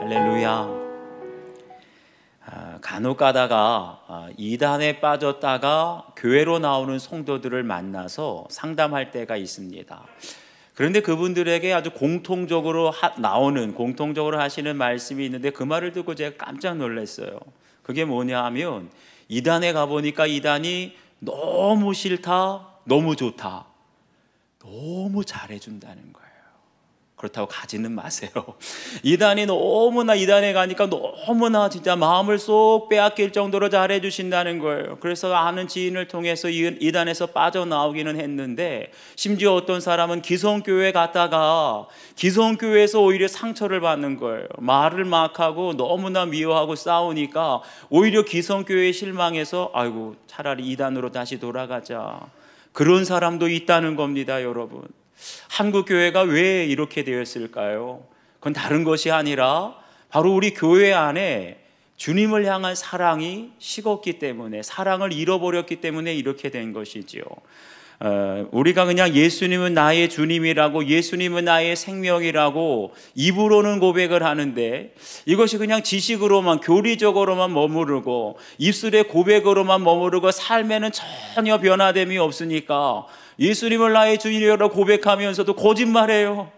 할렐루야. 간혹 가다가 이단에 빠졌다가 교회로 나오는 성도들을 만나서 상담할 때가 있습니다. 그런데 그분들에게 아주 공통적으로 하시는 말씀이 있는데 그 말을 듣고 제가 깜짝 놀랐어요. 그게 뭐냐 하면 이단에 가보니까 이단이 너무 싫다, 너무 좋다, 너무 잘해준다는 거예요. 그렇다고 가지는 마세요. 이단에 가니까 너무나 진짜 마음을 쏙 빼앗길 정도로 잘해주신다는 거예요. 그래서 아는 지인을 통해서 이단에서 빠져나오기는 했는데, 심지어 어떤 사람은 기성교회 갔다가 기성교회에서 오히려 상처를 받는 거예요. 말을 막 하고 너무나 미워하고 싸우니까 오히려 기성교회에 실망해서 아이고 차라리 이단으로 다시 돌아가자, 그런 사람도 있다는 겁니다. 여러분, 한국 교회가 왜 이렇게 되었을까요? 그건 다른 것이 아니라 바로 우리 교회 안에 주님을 향한 사랑이 식었기 때문에, 사랑을 잃어버렸기 때문에 이렇게 된 것이지요. 우리가 그냥 예수님은 나의 주님이라고, 예수님은 나의 생명이라고 입으로는 고백을 하는데, 이것이 그냥 지식으로만, 교리적으로만 머무르고 입술의 고백으로만 머무르고 삶에는 전혀 변화됨이 없으니까 예수님을 나의 주님이라고 고백하면서도 거짓말해요.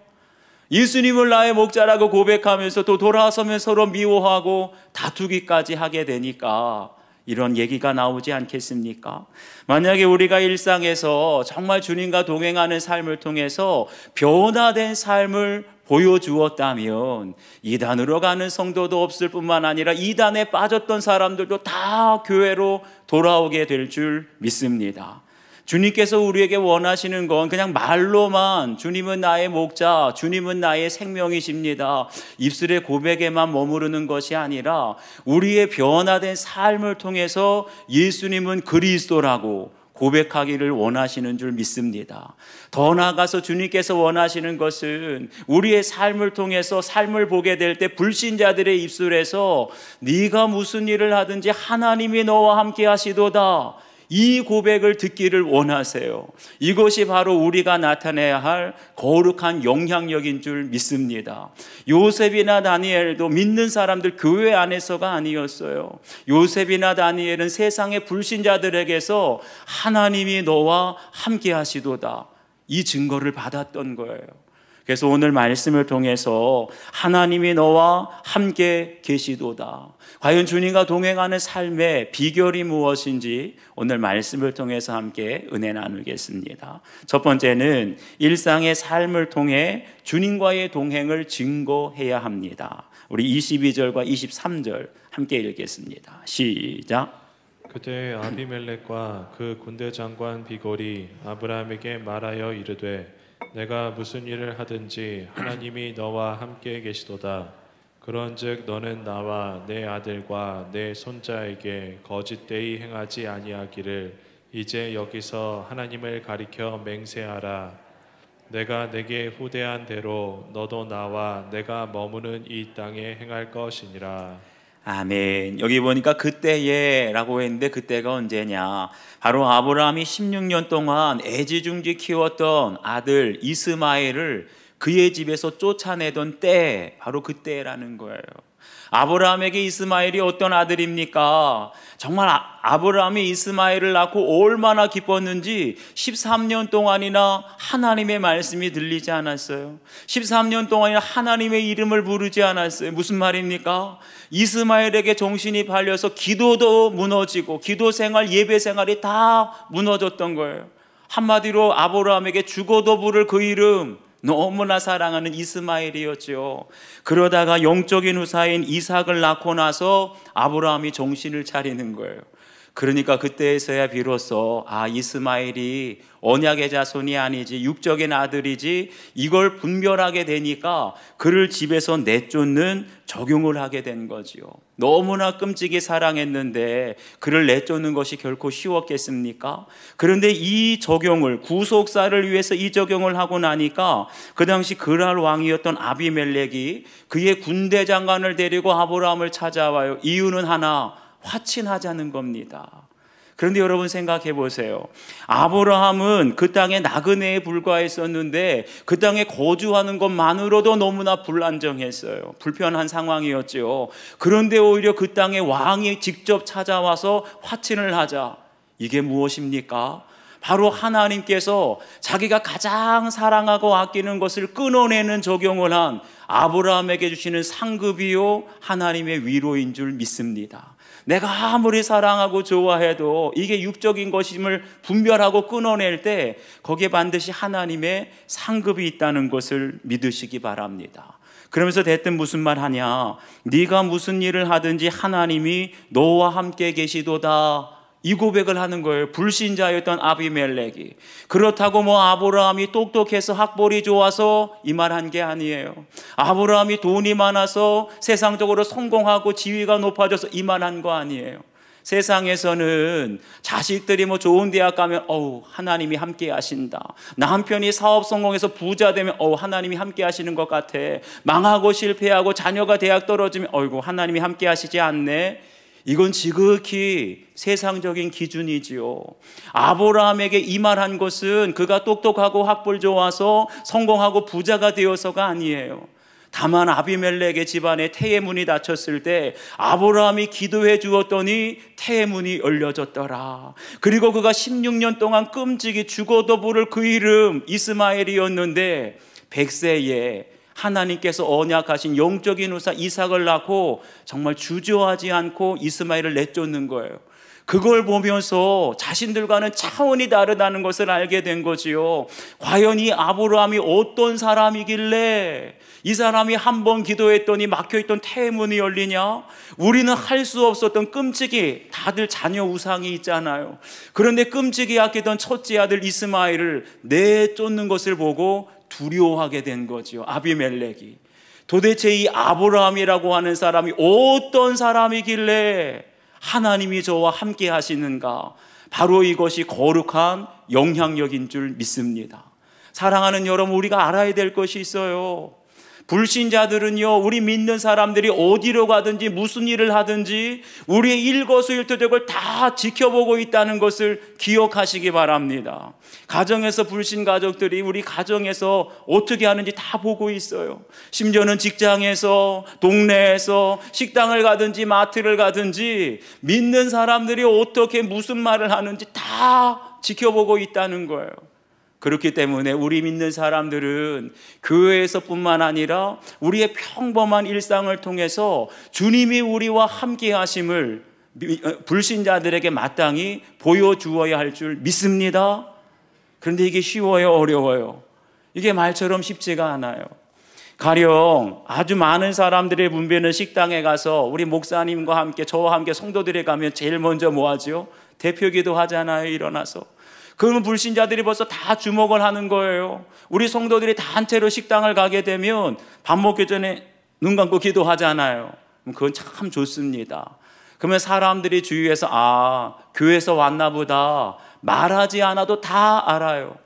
예수님을 나의 목자라고 고백하면서 또 돌아서면 서로 미워하고 다투기까지 하게 되니까 이런 얘기가 나오지 않겠습니까? 만약에 우리가 일상에서 정말 주님과 동행하는 삶을 통해서 변화된 삶을 보여주었다면 이단으로 가는 성도도 없을 뿐만 아니라 이단에 빠졌던 사람들도 다 교회로 돌아오게 될 줄 믿습니다. 주님께서 우리에게 원하시는 건 그냥 말로만 주님은 나의 목자, 주님은 나의 생명이십니다, 입술의 고백에만 머무르는 것이 아니라 우리의 변화된 삶을 통해서 예수님은 그리스도라고 고백하기를 원하시는 줄 믿습니다. 더 나아가서 주님께서 원하시는 것은 우리의 삶을 통해서 삶을 보게 될 때 불신자들의 입술에서 네가 무슨 일을 하든지 하나님이 너와 함께 하시도다, 이 고백을 듣기를 원하세요. 이것이 바로 우리가 나타내야 할 거룩한 영향력인 줄 믿습니다. 요셉이나 다니엘도 믿는 사람들 교회 안에서가 아니었어요. 요셉이나 다니엘은 세상의 불신자들에게서 하나님이 너와 함께 하시도다, 이 증거를 받았던 거예요. 그래서 오늘 말씀을 통해서 하나님이 너와 함께 계시도다, 과연 주님과 동행하는 삶의 비결이 무엇인지 오늘 말씀을 통해서 함께 은혜 나누겠습니다. 첫 번째는 일상의 삶을 통해 주님과의 동행을 증거해야 합니다. 우리 22절과 23절 함께 읽겠습니다. 시작. 그때 아비멜렉과 그 군대 장관 비골이 아브라함에게 말하여 이르되 내가 무슨 일을 하든지 하나님이 너와 함께 계시도다. 그런즉 너는 나와 내 아들과 내 손자에게 거짓되이 행하지 아니하기를 이제 여기서 하나님을 가리켜 맹세하라. 내가 내게 후대한 대로 너도 나와 내가 머무는 이 땅에 행할 것이니라. 아멘. 여기 보니까 그때에 라고 했는데 그때가 언제냐, 바로 아브라함이 16년 동안 애지중지 키웠던 아들 이스마엘을 그의 집에서 쫓아내던 때, 바로 그때라는 거예요. 아브라함에게 이스마엘이 어떤 아들입니까? 정말 아브라함이 이스마엘을 낳고 얼마나 기뻤는지 13년 동안이나 하나님의 말씀이 들리지 않았어요. 13년 동안이나 하나님의 이름을 부르지 않았어요. 무슨 말입니까? 이스마엘에게 정신이 팔려서 기도도 무너지고 기도 생활, 예배 생활이 다 무너졌던 거예요. 한마디로 아브라함에게 죽어도 부를 그 이름, 너무나 사랑하는 이스마엘이었죠. 그러다가 영적인 후사인 이삭을 낳고 나서 아브라함이 정신을 차리는 거예요. 그러니까 그때에서야 비로소 이스마엘이 언약의 자손이 아니지 육적인 아들이지, 이걸 분별하게 되니까 그를 집에서 내쫓는 적용을 하게 된 거지요. 너무나 끔찍이 사랑했는데 그를 내쫓는 것이 결코 쉬웠겠습니까? 그런데 이 적용을, 구속사를 위해서 이 적용을 하고 나니까 그 당시 그랄 왕이었던 아비멜렉이 그의 군대 장관을 데리고 아브라함을 찾아와요. 이유는 하나, 화친하자는 겁니다. 그런데 여러분 생각해 보세요. 아브라함은 그 땅에 나그네에 불과했었는데 그 땅에 거주하는 것만으로도 너무나 불안정했어요. 불편한 상황이었죠. 그런데 오히려 그 땅에 왕이 직접 찾아와서 화친을 하자. 이게 무엇입니까? 바로 하나님께서 자기가 가장 사랑하고 아끼는 것을 끊어내는 적용을 한 아브라함에게 주시는 상급이요 하나님의 위로인 줄 믿습니다. 내가 아무리 사랑하고 좋아해도 이게 육적인 것임을 분별하고 끊어낼 때 거기에 반드시 하나님의 상급이 있다는 것을 믿으시기 바랍니다. 그러면서 대뜸 무슨 말 하냐? 네가 무슨 일을 하든지 하나님이 너와 함께 계시도다. 이 고백을 하는 거예요. 불신자였던 아비멜렉이. 그렇다고 뭐 아브라함이 똑똑해서 학벌이 좋아서 이 말 한 게 아니에요. 아브라함이 돈이 많아서 세상적으로 성공하고 지위가 높아져서 이 말 한 거 아니에요. 세상에서는 자식들이 뭐 좋은 대학 가면 하나님이 함께 하신다. 남편이 사업 성공해서 부자 되면 하나님이 함께 하시는 것 같아. 망하고 실패하고 자녀가 대학 떨어지면 하나님이 함께 하시지 않네. 이건 지극히 세상적인 기준이지요. 아브라함에게 이 말한 것은 그가 똑똑하고 학벌 좋아서 성공하고 부자가 되어서가 아니에요. 다만 아비멜렉의 집안에 태의 문이 닫혔을 때 아브라함이 기도해 주었더니 태의 문이 열려졌더라. 그리고 그가 16년 동안 끔찍이 죽어도 부를 그 이름 이스마엘이었는데 100세에 하나님께서 언약하신 영적인 후사 이삭을 낳고 정말 주저하지 않고 이스마엘을 내쫓는 거예요. 그걸 보면서 자신들과는 차원이 다르다는 것을 알게 된 거지요. 과연 이 아브라함이 어떤 사람이길래 이 사람이 한 번 기도했더니 막혀있던 태의 문이 열리냐? 우리는 할 수 없었던 끔찍이 다들 자녀 우상이 있잖아요. 그런데 끔찍이 아끼던 첫째 아들 이스마엘을 내쫓는 것을 보고 두려워하게 된 거죠. 아비멜렉이. 도대체 이 아브라함이라고 하는 사람이 어떤 사람이길래 하나님이 저와 함께 하시는가? 바로 이것이 거룩한 영향력인 줄 믿습니다. 사랑하는 여러분, 우리가 알아야 될 것이 있어요. 불신자들은요, 우리 믿는 사람들이 어디로 가든지 무슨 일을 하든지 우리의 일거수일투족을 다 지켜보고 있다는 것을 기억하시기 바랍니다. 가정에서 불신 가족들이 우리 가정에서 어떻게 하는지 다 보고 있어요. 심지어는 직장에서, 동네에서, 식당을 가든지 마트를 가든지 믿는 사람들이 어떻게 무슨 말을 하는지 다 지켜보고 있다는 거예요. 그렇기 때문에 우리 믿는 사람들은 교회에서뿐만 아니라 우리의 평범한 일상을 통해서 주님이 우리와 함께 하심을 불신자들에게 마땅히 보여주어야 할 줄 믿습니다. 그런데 이게 쉬워요, 어려워요? 이게 말처럼 쉽지가 않아요. 가령 아주 많은 사람들의 분배는 식당에 가서 우리 목사님과 함께 저와 함께 성도들이 가면 제일 먼저 뭐 하죠? 대표기도 하잖아요, 일어나서. 그러면 불신자들이 벌써 다 주목을 하는 거예요. 우리 성도들이 단체로 식당을 가게 되면 밥 먹기 전에 눈 감고 기도하잖아요. 그건 참 좋습니다. 그러면 사람들이 주위에서 교회에서 왔나 보다 말하지 않아도 다 알아요.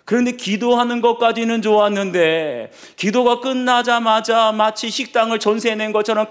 그런데 기도하는 것까지는 좋았는데 기도가 끝나자마자 마치 식당을 전세 낸 것처럼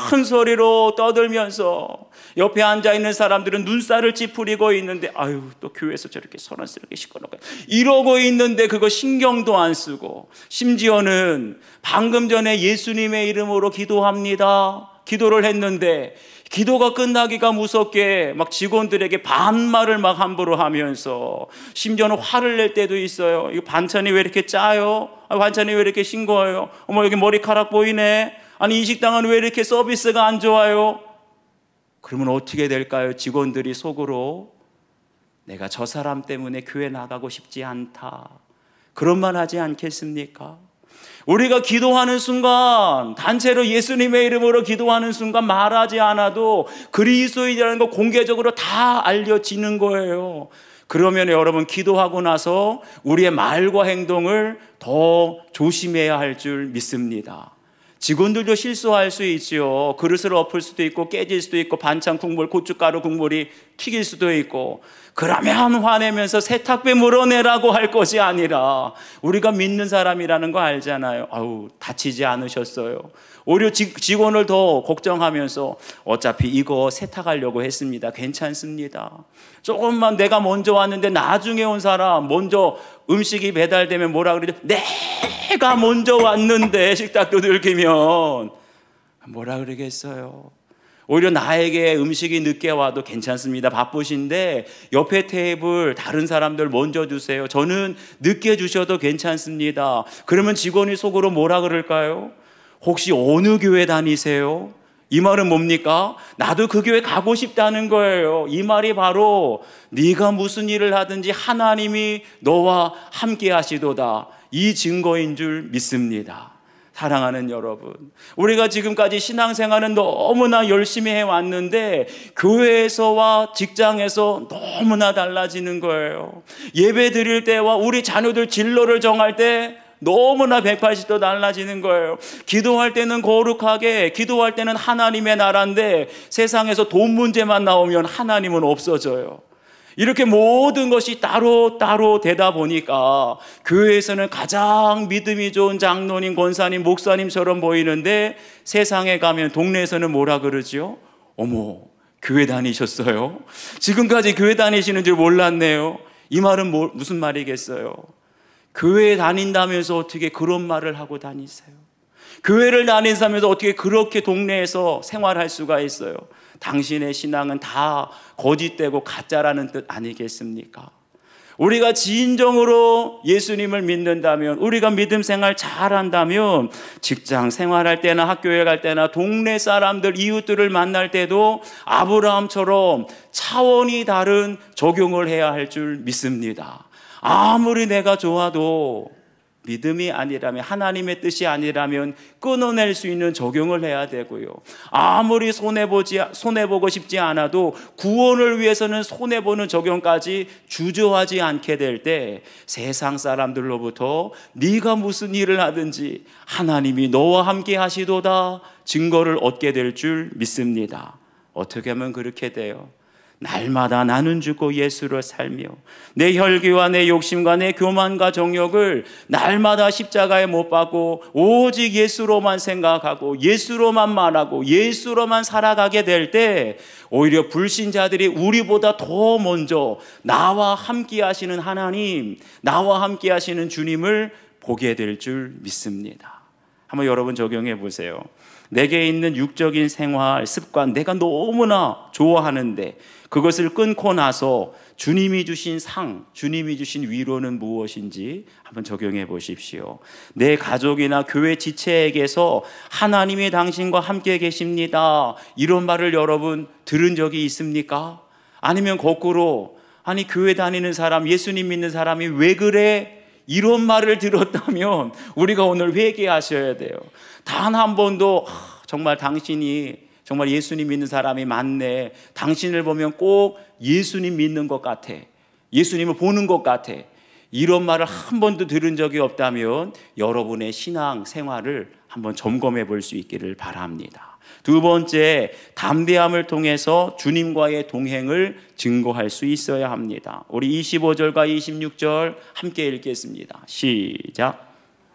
큰 소리로 떠들면서 옆에 앉아있는 사람들은 눈살을 찌푸리고 있는데 또 교회에서 저렇게 소란스럽게 시끄럽게 이러고 있는데 그거 신경도 안 쓰고, 심지어는 방금 전에 예수님의 이름으로 기도합니다 기도를 했는데 기도가 끝나기가 무섭게 막 직원들에게 반말을 막 함부로 하면서, 심지어는 화를 낼 때도 있어요. 이거 반찬이 왜 이렇게 짜요? 반찬이 왜 이렇게 싱거워요? 여기 머리카락 보이네. 아니 이 식당은 왜 이렇게 서비스가 안 좋아요? 그러면 어떻게 될까요? 직원들이 속으로 내가 저 사람 때문에 교회 나가고 싶지 않다, 그런 말 하지 않겠습니까? 우리가 기도하는 순간, 단체로 예수님의 이름으로 기도하는 순간 말하지 않아도 그리스도인이라는 거 공개적으로 다 알려지는 거예요. 그러면 여러분, 기도하고 나서 우리의 말과 행동을 더 조심해야 할 줄 믿습니다. 직원들도 실수할 수 있지요. 그릇을 엎을 수도 있고 깨질 수도 있고 반찬 국물, 고춧가루 국물이 튀길 수도 있고. 그러면 화내면서 세탁배 물어내라고 할 것이 아니라 우리가 믿는 사람이라는 거 알잖아요. 아우, 다치지 않으셨어요. 오히려 직원을 더 걱정하면서 어차피 이거 세탁하려고 했습니다. 괜찮습니다. 조금만 내가 먼저 왔는데 나중에 온 사람 먼저 음식이 배달되면 뭐라 그러죠? 내가 먼저 왔는데 식탁도 들키면 뭐라 그러겠어요? 오히려 나에게 음식이 늦게 와도 괜찮습니다. 바쁘신데 옆에 테이블 다른 사람들 먼저 주세요. 저는 늦게 주셔도 괜찮습니다. 그러면 직원이 속으로 뭐라 그럴까요? 혹시 어느 교회 다니세요? 이 말은 뭡니까? 나도 그 교회 가고 싶다는 거예요. 이 말이 바로 네가 무슨 일을 하든지 하나님이 너와 함께 하시도다, 이 증거인 줄 믿습니다. 사랑하는 여러분, 우리가 지금까지 신앙생활은 너무나 열심히 해왔는데 교회에서와 직장에서 너무나 달라지는 거예요. 예배 드릴 때와 우리 자녀들 진로를 정할 때 너무나 180도 달라지는 거예요. 기도할 때는 거룩하게, 기도할 때는 하나님의 나라인데 세상에서 돈 문제만 나오면 하나님은 없어져요. 이렇게 모든 것이 따로 되다 보니까 교회에서는 가장 믿음이 좋은 장로님, 권사님, 목사님처럼 보이는데 세상에 가면 동네에서는 뭐라 그러지요? 어머, 교회 다니셨어요? 지금까지 교회 다니시는 줄 몰랐네요. 이 말은 무슨 말이겠어요? 교회 다닌다면서 어떻게 그런 말을 하고 다니세요? 교회를 다닌다면서 어떻게 그렇게 동네에서 생활할 수가 있어요? 당신의 신앙은 다 거짓되고 가짜라는 뜻 아니겠습니까? 우리가 진정으로 예수님을 믿는다면, 우리가 믿음 생활 잘한다면 직장 생활할 때나 학교에 갈 때나 동네 사람들, 이웃들을 만날 때도 아브라함처럼 차원이 다른 적용을 해야 할 줄 믿습니다. 아무리 내가 좋아도 믿음이 아니라면, 하나님의 뜻이 아니라면 끊어낼 수 있는 적용을 해야 되고요. 아무리 손해보고 싶지 않아도 구원을 위해서는 손해보는 적용까지 주저하지 않게 될 때 세상 사람들로부터 네가 무슨 일을 하든지 하나님이 너와 함께 하시도다 증거를 얻게 될 줄 믿습니다. 어떻게 하면 그렇게 돼요? 날마다 나는 죽고 예수로 살며 내 혈기와 내 욕심과 내 교만과 정욕을 날마다 십자가에 못 박고 오직 예수로만 생각하고 예수로만 말하고 예수로만 살아가게 될 때 오히려 불신자들이 우리보다 더 먼저 나와 함께 하시는 하나님, 나와 함께 하시는 주님을 보게 될 줄 믿습니다. 한번 여러분 적용해 보세요. 내게 있는 육적인 생활, 습관, 내가 너무나 좋아하는데 그것을 끊고 나서 주님이 주신 상, 주님이 주신 위로는 무엇인지 한번 적용해 보십시오. 내 가족이나 교회 지체에게서 하나님이 당신과 함께 계십니다, 이런 말을 여러분 들은 적이 있습니까? 아니면 거꾸로, 아니 교회 다니는 사람, 예수님 믿는 사람이 왜 그래? 이런 말을 들었다면 우리가 오늘 회개하셔야 돼요. 단 한 번도 정말 당신이 정말 예수님 믿는 사람이 많네, 당신을 보면 꼭 예수님 믿는 것 같아, 예수님을 보는 것 같아, 이런 말을 한 번도 들은 적이 없다면 여러분의 신앙 생활을 한번 점검해 볼 수 있기를 바랍니다. 두 번째, 담대함을 통해서 주님과의 동행을 증거할 수 있어야 합니다. 우리 25절과 26절 함께 읽겠습니다. 시작.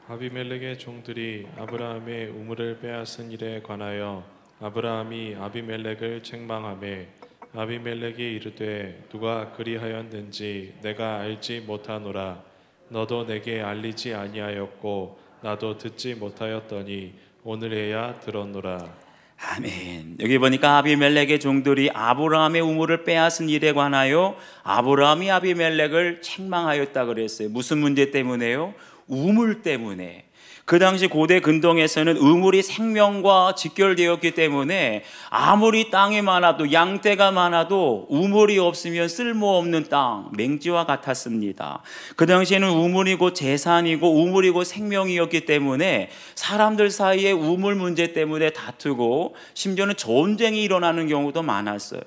아비멜렉의 종들이 아브라함의 우물을 빼앗은 일에 관하여 아브라함이 아비멜렉을 책망하매 아비멜렉이 이르되 누가 그리하였는지 내가 알지 못하노라. 너도 내게 알리지 아니하였고 나도 듣지 못하였더니 오늘에야 들었노라. 아멘. 여기 보니까 아비멜렉의 종들이 아브라함의 우물을 빼앗은 일에 관하여 아브라함이 아비멜렉을 책망하였다 그랬어요. 무슨 문제 때문에요? 우물 때문에. 그 당시 고대 근동에서는 우물이 생명과 직결되었기 때문에 아무리 땅이 많아도, 양떼가 많아도 우물이 없으면 쓸모없는 땅, 맹지와 같았습니다. 그 당시에는 우물이 곧 재산이고 우물이 곧 생명이었기 때문에 사람들 사이에 우물 문제 때문에 다투고 심지어는 전쟁이 일어나는 경우도 많았어요.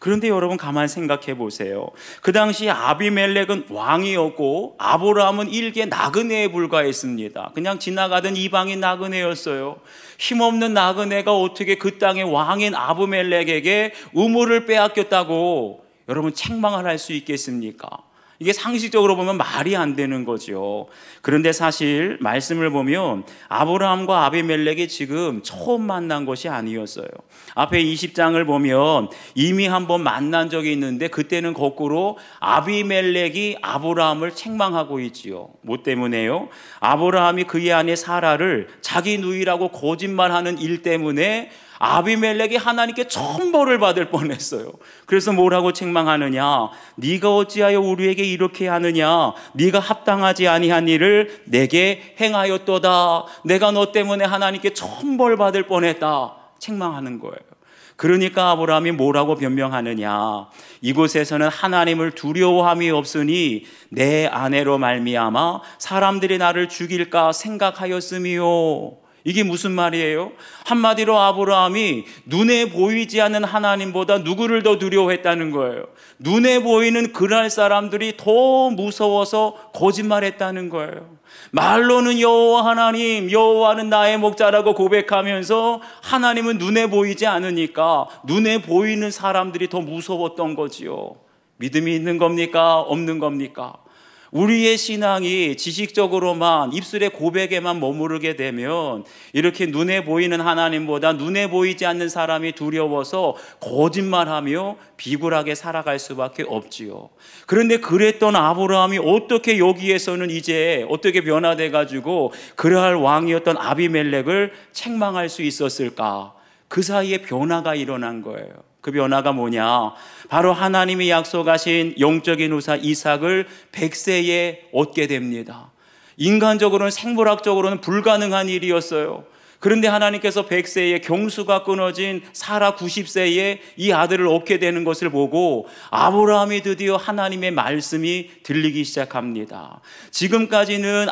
그런데 여러분 가만 생각해 보세요. 그 당시 아비멜렉은 왕이었고 아브라함은 일개 나그네에 불과했습니다. 그냥 지나가던 이방인 나그네였어요. 힘없는 나그네가 어떻게 그 땅의 왕인 아비멜렉에게 우물을 빼앗겼다고 여러분 책망을 할 수 있겠습니까? 이게 상식적으로 보면 말이 안 되는 거죠. 그런데 사실 말씀을 보면 아브라함과 아비멜렉이 지금 처음 만난 것이 아니었어요. 앞에 20장을 보면 이미 한번 만난 적이 있는데 그때는 거꾸로 아비멜렉이 아브라함을 책망하고 있지요. 뭐 때문에요? 아브라함이 그의 아내 사라를 자기 누이라고 거짓말하는 일 때문에 아비멜렉이 하나님께 천벌을 받을 뻔했어요. 그래서 뭐라고 책망하느냐? 네가 어찌하여 우리에게 이렇게 하느냐? 네가 합당하지 아니한 일을 내게 행하였도다. 내가 너 때문에 하나님께 천벌 받을 뻔했다. 책망하는 거예요. 그러니까 아브라함이 뭐라고 변명하느냐? 이곳에서는 하나님을 두려워함이 없으니 내 아내로 말미암아 사람들이 나를 죽일까 생각하였음이요. 이게 무슨 말이에요? 한마디로 아브라함이 눈에 보이지 않는 하나님보다 누구를 더 두려워했다는 거예요. 눈에 보이는 그날 사람들이 더 무서워서 거짓말했다는 거예요. 말로는 여호와 하나님, 여호와는 나의 목자라고 고백하면서 하나님은 눈에 보이지 않으니까 눈에 보이는 사람들이 더 무서웠던 거지요. 믿음이 있는 겁니까? 없는 겁니까? 우리의 신앙이 지식적으로만 입술의 고백에만 머무르게 되면 이렇게 눈에 보이는 하나님보다 눈에 보이지 않는 사람이 두려워서 거짓말하며 비굴하게 살아갈 수밖에 없지요. 그런데 그랬던 아브라함이 어떻게 여기에서는 이제 어떻게 변화돼 가지고 그러할 왕이었던 아비멜렉을 책망할 수 있었을까? 그 사이에 변화가 일어난 거예요. 그 변화가 뭐냐? 바로 하나님이 약속하신 영적인 후사 이삭을 100세에 얻게 됩니다. 인간적으로는 생물학적으로는 불가능한 일이었어요. 그런데 하나님께서 100세에 경수가 끊어진 사라 90세에 이 아들을 얻게 되는 것을 보고 아브라함이 드디어 하나님의 말씀이 들리기 시작합니다. 지금까지는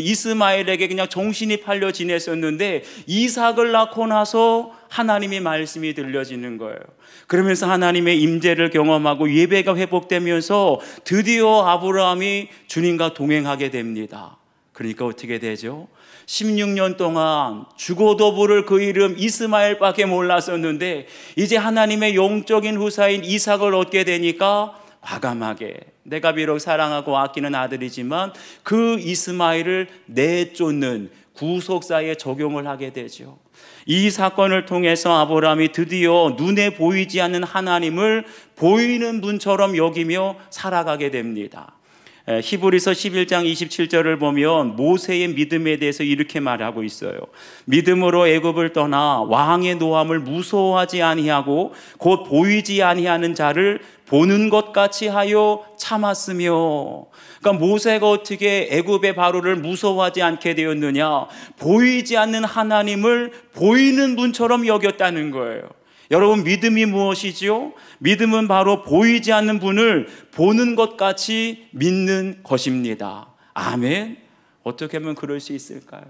이스마엘에게 그냥 정신이 팔려 지냈었는데 이삭을 낳고 나서 하나님의 말씀이 들려지는 거예요. 그러면서 하나님의 임재를 경험하고 예배가 회복되면서 드디어 아브라함이 주님과 동행하게 됩니다. 그러니까 어떻게 되죠? 16년 동안 죽어도 부를 그 이름 이스마엘밖에 몰랐었는데 이제 하나님의 영적인 후사인 이삭을 얻게 되니까 과감하게 내가 비록 사랑하고 아끼는 아들이지만 그 이스마엘을 내쫓는 구속사에 적용을 하게 되죠. 이 사건을 통해서 아브라함이 드디어 눈에 보이지 않는 하나님을 보이는 분처럼 여기며 살아가게 됩니다. 히브리서 11장 27절을 보면 모세의 믿음에 대해서 이렇게 말하고 있어요. 믿음으로 애굽을 떠나 왕의 노함을 무서워하지 아니하고 곧 보이지 아니하는 자를 보는 것 같이 하여 참았으며. 그러니까 모세가 어떻게 애굽의 바로를 무서워하지 않게 되었느냐? 보이지 않는 하나님을 보이는 분처럼 여겼다는 거예요. 여러분, 믿음이 무엇이지요? 믿음은 바로 보이지 않는 분을 보는 것 같이 믿는 것입니다. 아멘. 어떻게 하면 그럴 수 있을까요?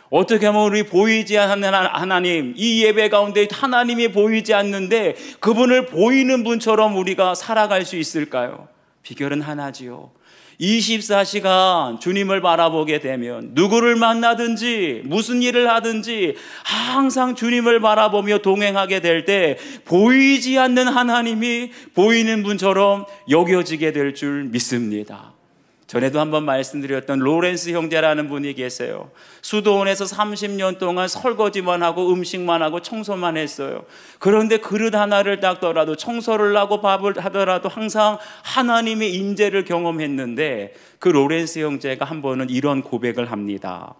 어떻게 하면 우리 보이지 않는 하나님, 이 예배 가운데 하나님이 보이지 않는데 그분을 보이는 분처럼 우리가 살아갈 수 있을까요? 비결은 하나지요. 24시간 주님을 바라보게 되면 누구를 만나든지 무슨 일을 하든지 항상 주님을 바라보며 동행하게 될 때 보이지 않는 하나님이 보이는 분처럼 여겨지게 될 줄 믿습니다. 전에도 한번 말씀드렸던 로렌스 형제라는 분이 계세요. 수도원에서 30년 동안 설거지만 하고 음식만 하고 청소만 했어요. 그런데 그릇 하나를 닦더라도 청소를 하고 밥을 하더라도 항상 하나님의 임재를 경험했는데 그 로렌스 형제가 한 번은 이런 고백을 합니다.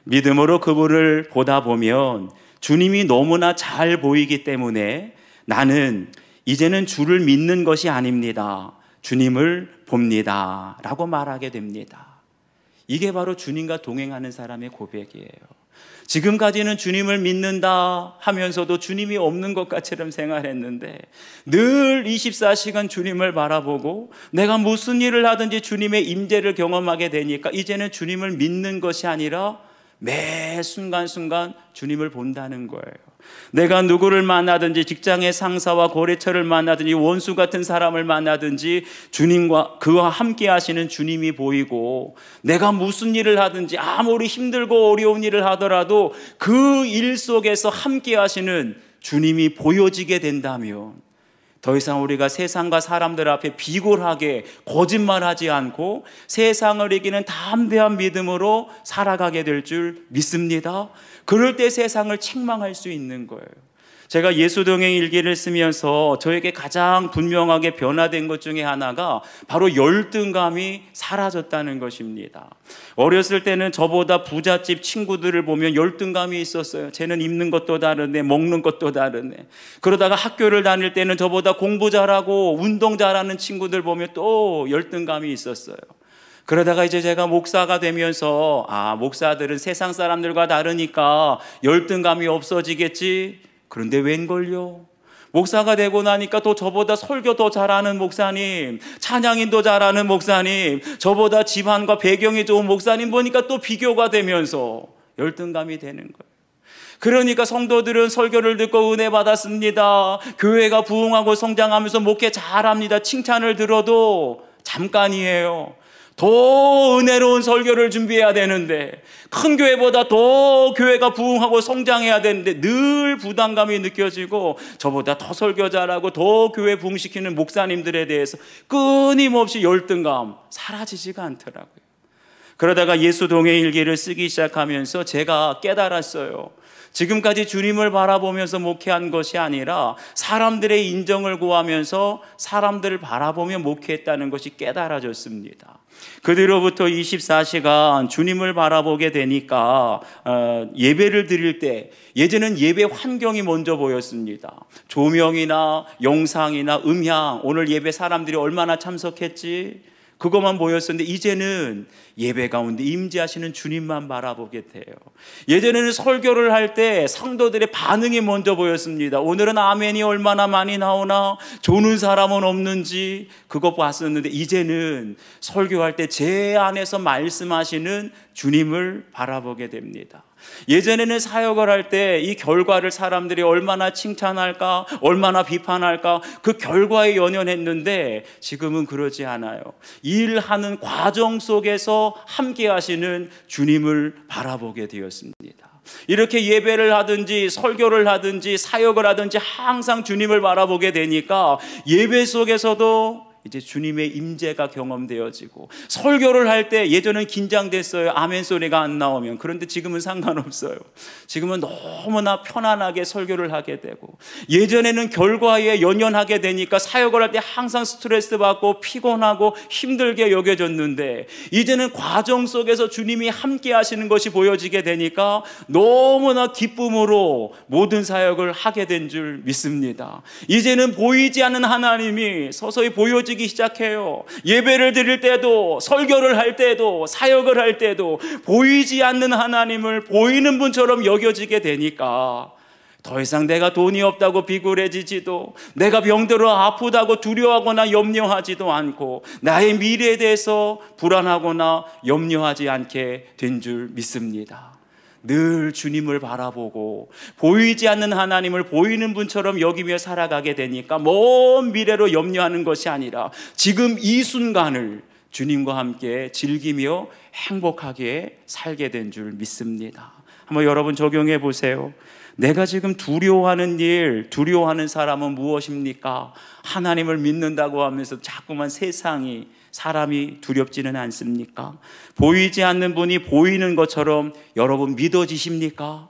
믿음으로 그분을 보다 보면 주님이 너무나 잘 보이기 때문에 나는 이제는 주를 믿는 것이 아닙니다. 주님을 봅니다 라고 말하게 됩니다. 이게 바로 주님과 동행하는 사람의 고백이에요. 지금까지는 주님을 믿는다 하면서도 주님이 없는 것 같처럼 생활했는데 늘 24시간 주님을 바라보고 내가 무슨 일을 하든지 주님의 임재를 경험하게 되니까 이제는 주님을 믿는 것이 아니라 매 순간순간 주님을 본다는 거예요. 내가 누구를 만나든지, 직장의 상사와 거래처를 만나든지, 원수 같은 사람을 만나든지 주님과 그와 함께 하시는 주님이 보이고, 내가 무슨 일을 하든지 아무리 힘들고 어려운 일을 하더라도 그 일 속에서 함께 하시는 주님이 보여지게 된다면 더 이상 우리가 세상과 사람들 앞에 비굴하게 거짓말하지 않고 세상을 이기는 담대한 믿음으로 살아가게 될 줄 믿습니다. 그럴 때 세상을 책망할 수 있는 거예요. 제가 예수동행 일기를 쓰면서 저에게 가장 분명하게 변화된 것 중에 하나가 바로 열등감이 사라졌다는 것입니다. 어렸을 때는 저보다 부잣집 친구들을 보면 열등감이 있었어요. 쟤는 입는 것도 다르네, 먹는 것도 다르네. 그러다가 학교를 다닐 때는 저보다 공부 잘하고 운동 잘하는 친구들 보면 또 열등감이 있었어요. 그러다가 이제 제가 목사가 되면서 목사들은 세상 사람들과 다르니까 열등감이 없어지겠지. 그런데 웬걸요? 목사가 되고 나니까 또 저보다 설교 더 잘하는 목사님, 찬양인도 잘하는 목사님, 저보다 집안과 배경이 좋은 목사님 보니까 또 비교가 되면서 열등감이 되는 거예요. 그러니까 성도들은 설교를 듣고 은혜 받았습니다, 교회가 부흥하고 성장하면서 목회 잘합니다, 칭찬을 들어도 잠깐이에요. 더 은혜로운 설교를 준비해야 되는데, 큰 교회보다 더 교회가 부흥하고 성장해야 되는데 늘 부담감이 느껴지고, 저보다 더 설교 잘하고 더 교회 부흥시키는 목사님들에 대해서 끊임없이 열등감 사라지지가 않더라고요. 그러다가 예수동행 일기를 쓰기 시작하면서 제가 깨달았어요. 지금까지 주님을 바라보면서 목회한 것이 아니라 사람들의 인정을 구하면서 사람들을 바라보며 목회했다는 것이 깨달아졌습니다. 그 뒤로부터 24시간 주님을 바라보게 되니까 예배를 드릴 때 예전엔 예배 환경이 먼저 보였습니다. 조명이나 영상이나 음향, 오늘 예배 사람들이 얼마나 참석했지, 그것만 보였었는데 이제는 예배 가운데 임재하시는 주님만 바라보게 돼요. 예전에는 설교를 할 때 성도들의 반응이 먼저 보였습니다. 오늘은 아멘이 얼마나 많이 나오나, 조는 사람은 없는지 그것 봤었는데 이제는 설교할 때 제 안에서 말씀하시는 주님을 바라보게 됩니다. 예전에는 사역을 할 때 이 결과를 사람들이 얼마나 칭찬할까, 얼마나 비판할까, 그 결과에 연연했는데 지금은 그러지 않아요. 일하는 과정 속에서 함께 하시는 주님을 바라보게 되었습니다. 이렇게 예배를 하든지 설교를 하든지 사역을 하든지 항상 주님을 바라보게 되니까 예배 속에서도 이제 주님의 임재가 경험되어지고, 설교를 할 때 예전엔 긴장됐어요. 아멘 소리가 안 나오면. 그런데 지금은 상관없어요. 지금은 너무나 편안하게 설교를 하게 되고, 예전에는 결과에 연연하게 되니까 사역을 할 때 항상 스트레스 받고 피곤하고 힘들게 여겨졌는데 이제는 과정 속에서 주님이 함께 하시는 것이 보여지게 되니까 너무나 기쁨으로 모든 사역을 하게 된 줄 믿습니다. 이제는 보이지 않는 하나님이 서서히 보여지기 시작해요. 예배를 드릴 때도, 설교를 할 때도, 사역을 할 때도 보이지 않는 하나님을 보이는 분처럼 여겨지게 되니까 더 이상 내가 돈이 없다고 비굴해지지도, 내가 병들어 아프다고 두려워하거나 염려하지도 않고, 나의 미래에 대해서 불안하거나 염려하지 않게 된 줄 믿습니다. 늘 주님을 바라보고 보이지 않는 하나님을 보이는 분처럼 여기며 살아가게 되니까 먼 미래로 염려하는 것이 아니라 지금 이 순간을 주님과 함께 즐기며 행복하게 살게 된 줄 믿습니다. 한번 여러분 적용해 보세요. 내가 지금 두려워하는 일, 두려워하는 사람은 무엇입니까? 하나님을 믿는다고 하면서 자꾸만 세상이, 사람이 두렵지는 않습니까? 보이지 않는 분이 보이는 것처럼 여러분 믿어지십니까?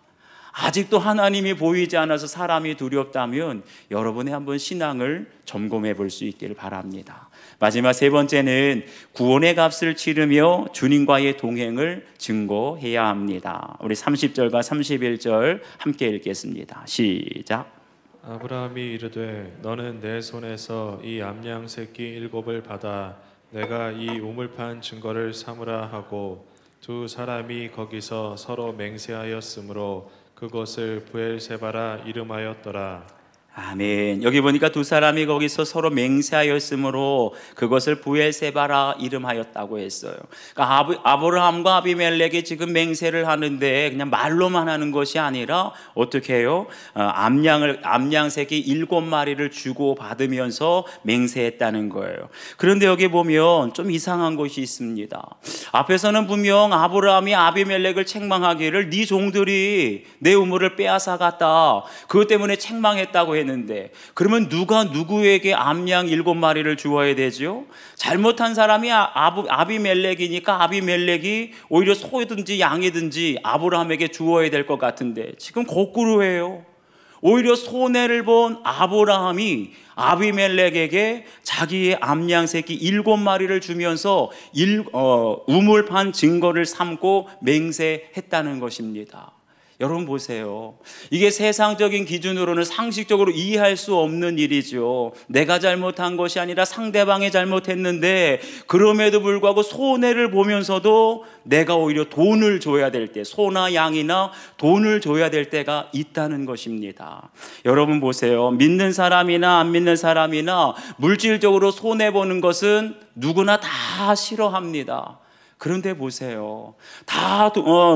아직도 하나님이 보이지 않아서 사람이 두렵다면 여러분의 한번 신앙을 점검해 볼 수 있기를 바랍니다. 마지막 세 번째는 구원의 값을 치르며 주님과의 동행을 증거해야 합니다. 우리 30절과 31절 함께 읽겠습니다. 시작. 아브라함이 이르되 너는 내 손에서 이 암양 새끼 7을 받아 내가 이 우물판 증거를 삼으라 하고, 두 사람이 거기서 서로 맹세하였으므로 그곳을 브엘세바라 이름하였더라. 아멘. 여기 보니까 두 사람이 거기서 서로 맹세하였으므로 그것을 부엘세바라 이름하였다고 했어요. 그러니까 아브라함과 아비멜렉이 지금 맹세를 하는데 그냥 말로만 하는 것이 아니라 어떻게 해요? 암양 새끼 7마리를 주고 받으면서 맹세했다는 거예요. 그런데 여기 보면 좀 이상한 것이 있습니다. 앞에서는 분명 아브라함이 아비멜렉을 책망하기를 네 종들이 내 우물을 빼앗아갔다, 그것 때문에 책망했다고 했는데, 그러면 누가 누구에게 암양 7마리를 주어야 되죠? 잘못한 사람이 아비멜렉이니까 아비멜렉이 오히려 소든지 양이든지 아브라함에게 주어야 될 것 같은데 지금 거꾸로 해요. 오히려 손해를 본 아브라함이 아비멜렉에게 자기의 암양 새끼 7마리를 주면서 우물 판 증거를 삼고 맹세했다는 것입니다. 여러분 보세요. 이게 세상적인 기준으로는 상식적으로 이해할 수 없는 일이죠. 내가 잘못한 것이 아니라 상대방이 잘못했는데 그럼에도 불구하고 손해를 보면서도 내가 오히려 돈을 줘야 될 때, 소나 양이나 돈을 줘야 될 때가 있다는 것입니다. 여러분 보세요. 믿는 사람이나 안 믿는 사람이나 물질적으로 손해보는 것은 누구나 다 싫어합니다. 그런데 보세요. 다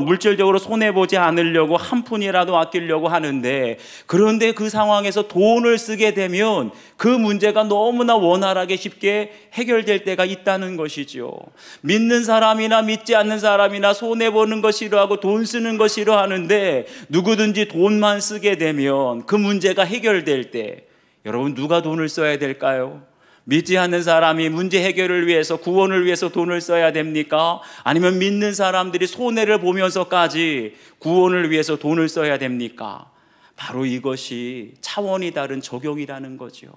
물질적으로 손해보지 않으려고 한 푼이라도 아끼려고 하는데, 그런데 그 상황에서 돈을 쓰게 되면 그 문제가 너무나 원활하게 쉽게 해결될 때가 있다는 것이죠. 믿는 사람이나 믿지 않는 사람이나 손해보는 거 싫어하고 돈 쓰는 거 싫어하는데 누구든지 돈만 쓰게 되면 그 문제가 해결될 때, 여러분 누가 돈을 써야 될까요? 믿지 않는 사람이 문제 해결을 위해서, 구원을 위해서 돈을 써야 됩니까? 아니면 믿는 사람들이 손해를 보면서까지 구원을 위해서 돈을 써야 됩니까? 바로 이것이 차원이 다른 적용이라는 거죠.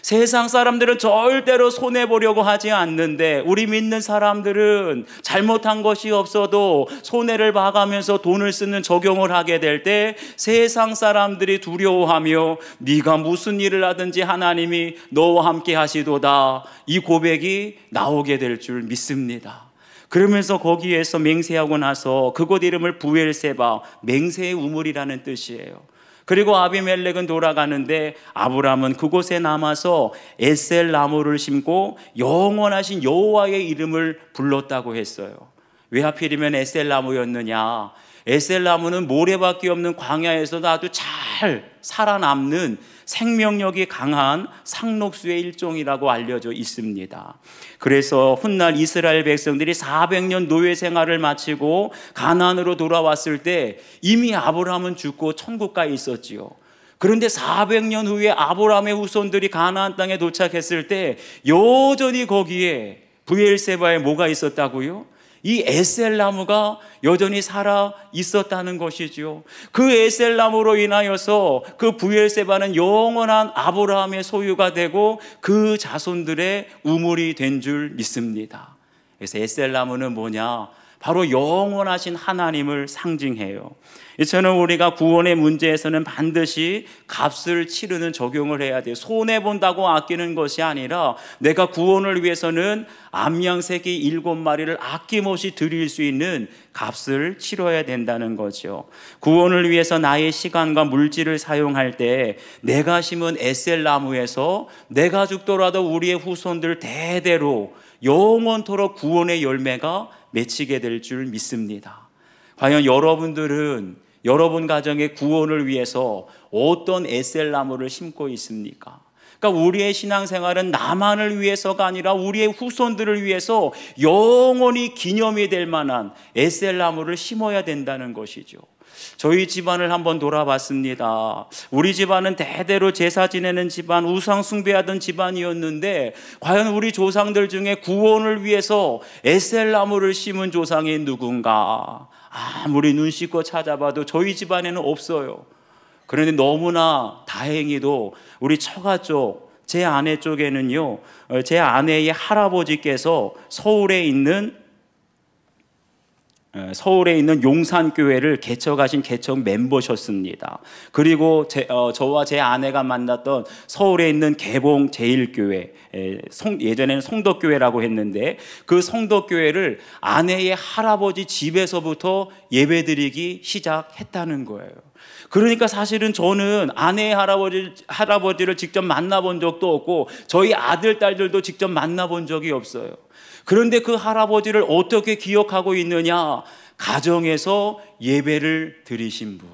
세상 사람들은 절대로 손해보려고 하지 않는데 우리 믿는 사람들은 잘못한 것이 없어도 손해를 봐가면서 돈을 쓰는 적용을 하게 될 때 세상 사람들이 두려워하며 네가 무슨 일을 하든지 하나님이 너와 함께 하시도다, 이 고백이 나오게 될 줄 믿습니다. 그러면서 거기에서 맹세하고 나서 그곳 이름을 부엘세바, 맹세의 우물이라는 뜻이에요. 그리고 아비멜렉은 돌아가는데 아브라함은 그곳에 남아서 에셀 나무를 심고 영원하신 여호와의 이름을 불렀다고 했어요. 왜 하필이면 에셀 나무였느냐? 에셀 나무는 모래밖에 없는 광야에서도 아주 잘 살아남는 생명력이 강한 상록수의 일종이라고 알려져 있습니다. 그래서 훗날 이스라엘 백성들이 400년 노예 생활을 마치고 가나안으로 돌아왔을 때 이미 아브라함은 죽고 천국가에 있었지요. 그런데 400년 후에 아브라함의 후손들이 가나안 땅에 도착했을 때 여전히 거기에 브엘세바에 뭐가 있었다고요? 이 에셀 나무가 여전히 살아 있었다는 것이죠. 그 에셀 나무로 인하여서 그 브엘세바는 영원한 아브라함의 소유가 되고 그 자손들의 우물이 된 줄 믿습니다. 그래서 에셀 나무는 뭐냐? 바로 영원하신 하나님을 상징해요. 저는 우리가 구원의 문제에서는 반드시 값을 치르는 적용을 해야 돼요. 손해본다고 아끼는 것이 아니라 내가 구원을 위해서는 암양 새끼 7마리를 아낌없이 드릴 수 있는 값을 치러야 된다는 거죠. 구원을 위해서 나의 시간과 물질을 사용할 때 내가 심은 에셀 나무에서 내가 죽더라도 우리의 후손들 대대로 영원토록 구원의 열매가 맺히게 될 줄 믿습니다. 과연 여러분들은 여러분 가정의 구원을 위해서 어떤 에셀 나무를 심고 있습니까? 그러니까 우리의 신앙생활은 나만을 위해서가 아니라 우리의 후손들을 위해서 영원히 기념이 될 만한 에셀 나무를 심어야 된다는 것이죠. 저희 집안을 한번 돌아봤습니다. 우리 집안은 대대로 제사 지내는 집안, 우상 숭배하던 집안이었는데 과연 우리 조상들 중에 구원을 위해서 에셀 나무를 심은 조상이 누군가? 아무리 눈 씻고 찾아봐도 저희 집안에는 없어요. 그런데 너무나 다행히도 우리 처가 쪽, 제 아내 쪽에는요, 제 아내의 할아버지께서 서울에 있는 서울에 있는 용산교회를 개척하신 개척 멤버셨습니다. 그리고 저와 제 아내가 만났던 서울에 있는 개봉 제1교회, 예전에는 성덕교회라고 했는데 그 성덕교회를 아내의 할아버지 집에서부터 예배드리기 시작했다는 거예요. 그러니까 사실은 저는 아내의 할아버지를 직접 만나본 적도 없고 저희 아들, 딸들도 직접 만나본 적이 없어요. 그런데 그 할아버지를 어떻게 기억하고 있느냐? 가정에서 예배를 드리신 분,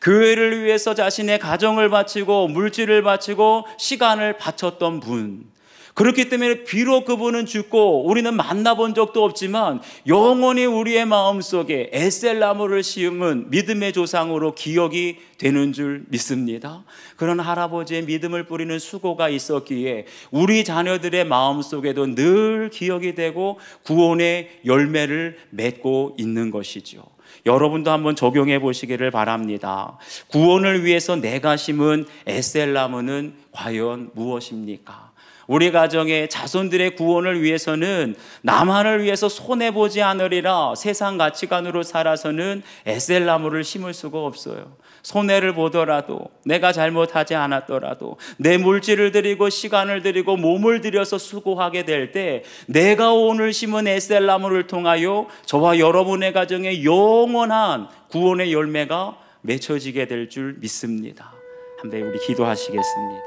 교회를 위해서 자신의 가정을 바치고 물질을 바치고 시간을 바쳤던 분. 그렇기 때문에 비록 그분은 죽고 우리는 만나본 적도 없지만 영원히 우리의 마음속에 에셀나무를 심은 믿음의 조상으로 기억이 되는 줄 믿습니다. 그런 할아버지의 믿음을 뿌리는 수고가 있었기에 우리 자녀들의 마음속에도 늘 기억이 되고 구원의 열매를 맺고 있는 것이죠. 여러분도 한번 적용해 보시기를 바랍니다. 구원을 위해서 내가 심은 에셀나무는 과연 무엇입니까? 우리 가정의 자손들의 구원을 위해서는 나만을 위해서 손해보지 않으리라 세상 가치관으로 살아서는 에셀나무를 심을 수가 없어요. 손해를 보더라도, 내가 잘못하지 않았더라도, 내 물질을 드리고 시간을 드리고 몸을 들여서 수고하게 될 때 내가 오늘 심은 에셀나무를 통하여 저와 여러분의 가정에 영원한 구원의 열매가 맺혀지게 될 줄 믿습니다. 한번 우리 기도하시겠습니다.